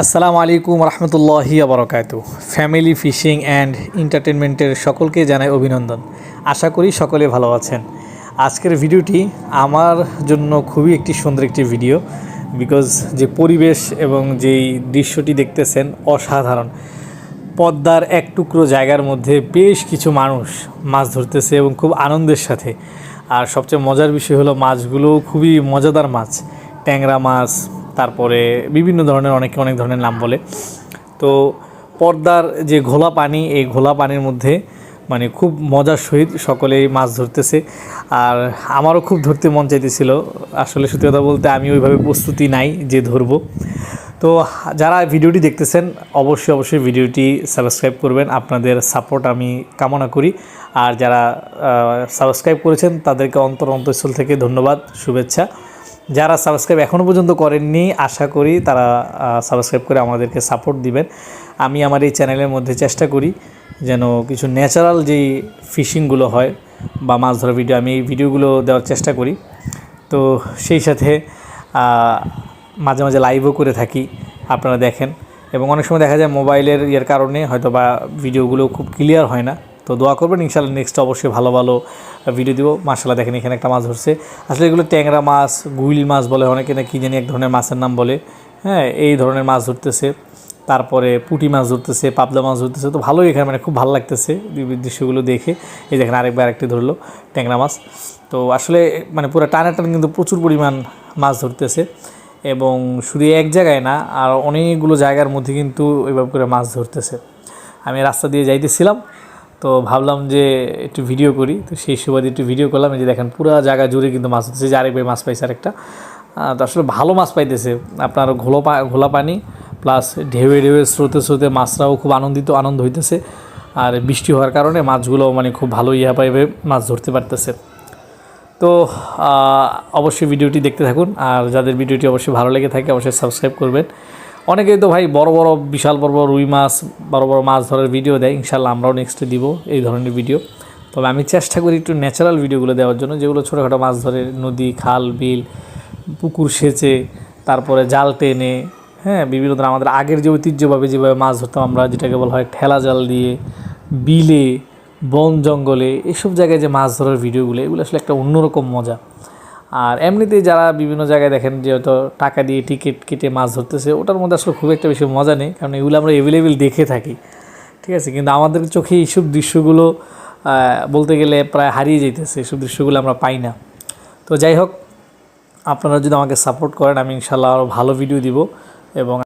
আসসালামু আলাইকুম রহমতুল্লাহি আবরকাতু। ফ্যামিলি ফিশিং অ্যান্ড এন্টারটেনমেন্টের সকলকে জানাই অভিনন্দন। আশা করি সকলে ভালো আছেন। আজকের ভিডিওটি আমার জন্য খুবই সুন্দর একটি ভিডিও, বিকজ যে পরিবেশ এবং যেই দৃশ্যটি দেখতেছেন অসাধারণ। পদ্মার এক টুকরো জায়গার মধ্যে বেশ কিছু মানুষ মাছ ধরতেছে এবং খুব আনন্দের সাথে। আর সবচেয়ে মজার বিষয় হলো মাছগুলো খুবই মজাদার মাছ, ট্যাংরা মাছ, তারপরে বিভিন্ন ধরনের অনেক ধরনের নাম বলে। তো পদ্মার যে ঘোলা পানি, এই ঘোলা পানির মধ্যে মানে খুব মজার সহিত সকলেই মাছ ধরতেছে। আর আমারও খুব ধরতে মন চাইতেছিল। আসলে সত্যি কথা বলতে আমি ওইভাবে প্রস্তুতি নাই যে ধরবো। তো যারা ভিডিওটি দেখতেছেন অবশ্যই ভিডিওটি সাবস্ক্রাইব করবেন, আপনাদের সাপোর্ট আমি কামনা করি। আর যারা সাবস্ক্রাইব করেছেন তাদেরকে অন্তঃস্থল থেকে ধন্যবাদ, শুভেচ্ছা। যারা সাবস্ক্রাইব এখনও পর্যন্ত করেননি আশা করি তারা সাবস্ক্রাইব করে আমাদেরকে সাপোর্ট দিবেন। আমি আমার এই চ্যানেলের মধ্যে চেষ্টা করি যেন কিছু ন্যাচারাল যেই ফিশিংগুলো হয় বা মাছ ধরার ভিডিও, আমি এই ভিডিওগুলো দেওয়ার চেষ্টা করি। তো সেই সাথে মাঝে মাঝে লাইভও করে থাকি, আপনারা দেখেন। এবং অনেক সময় দেখা যায় মোবাইলের ইয়ের কারণে হয়তো বা ভিডিওগুলো খুব ক্লিয়ার হয় না। তো দোয়া করবেন, ইনশাআল্লাহ নেক্সট অবশ্যই ভালো ভিডিও দিব। মাশাআল্লাহ দেখেন এখানে একটা মাছ ধরছে। আসলে এগুলো ট্যাংরা মাছ, গুইল মাছ বলে, অনেকে না কী জানি এক ধরনের মাছের নাম বলে। হ্যাঁ, এই ধরনের মাছ ধরতেছে। তারপরে পুঁটি মাছ ধরতেছে, পাবদা মাছ ধরতেছে। তো ভালোই এখানে মানে খুব ভালো লাগতেছে দৃশ্যগুলো দেখে। এই দেখেন আরেকটি ধরলো ট্যাংরা মাছ। তো আসলে মানে পুরো টানা কিন্তু প্রচুর পরিমাণ মাছ ধরতেছে। এবং শুধু এক জায়গায় না, আর অনেকগুলো জায়গার মধ্যে কিন্তু ওইভাবে করে মাছ ধরতেছে। আমি রাস্তা দিয়ে যাইতেছিলাম, তো ভাবলাম যে একটু ভিডিও করি। তো সেই সুবাদে একটু ভিডিও করলাম। এই যে দেখেন পুরো জায়গা জুড়ে কিন্তু মাছ হচ্ছে, যে আরেক ভাই মাছ পাইছে আরেকটা। তো আসলে ভালো মাছ পাইতেছে আপনার ঘোলা পানি প্লাস ঢেউয়ে স্রোতে মাছরাও খুব আনন্দ হইতেছে। আর বৃষ্টি হওয়ার কারণে মাছগুলো মানে খুব ভালো পাইবে মাছ ধরতে পারতেছে। তো অবশ্যই ভিডিওটি দেখতে থাকুন। আর যাদের ভিডিওটি অবশ্যই ভালো লেগে থাকে অবশ্যই সাবস্ক্রাইব করবেন। অনেকেই তো ভাই বিশাল বড় রুই মাছ, বড় মাছ ধরার ভিডিও দেয়। ইনশাআল্লাহ আমরাও নেক্সটে দিব এই ধরনের ভিডিও। তবে আমি চেষ্টা করি একটু ন্যাচারাল ভিডিওগুলো দেওয়ার জন্য, যেগুলো ছোটোখাটো মাছ ধরে নদী, খাল, বিল, পুকুর সেচে, তারপরে জাল টেনে, হ্যাঁ, বিভিন্ন ধরনের আমাদের আগের যে ঐতিহ্যভাবে যেভাবে মাছ ধরতাম আমরা, যেটাকে বলা হয় ঠেলা জাল দিয়ে, বিলে, বন জঙ্গলে, এইসব জায়গায় যে মাছ ধরার ভিডিওগুলো, এগুলো আসলে একটা অন্যরকম মজা। আর এমনিতেই যারা বিভিন্ন জায়গায় দেখেন যে হয়তো টাকা দিয়ে টিকিট কেটে মাছ ধরতেছে, ওটার মধ্যে আসলে খুব একটা বেশি মজা নেই, কারণ এগুলো আমরা অ্যাভেলেবেল দেখে থাকি, ঠিক আছে। কিন্তু আমাদের চোখে এইসব দৃশ্যগুলো বলতে গেলে প্রায় হারিয়ে যেতেছে, এইসব দৃশ্যগুলো আমরা পাই না। তো যাই হোক, আপনারা যদি আমাকে সাপোর্ট করেন আমি ইনশাআল্লাহ আরও ভালো ভিডিও দিব। এবং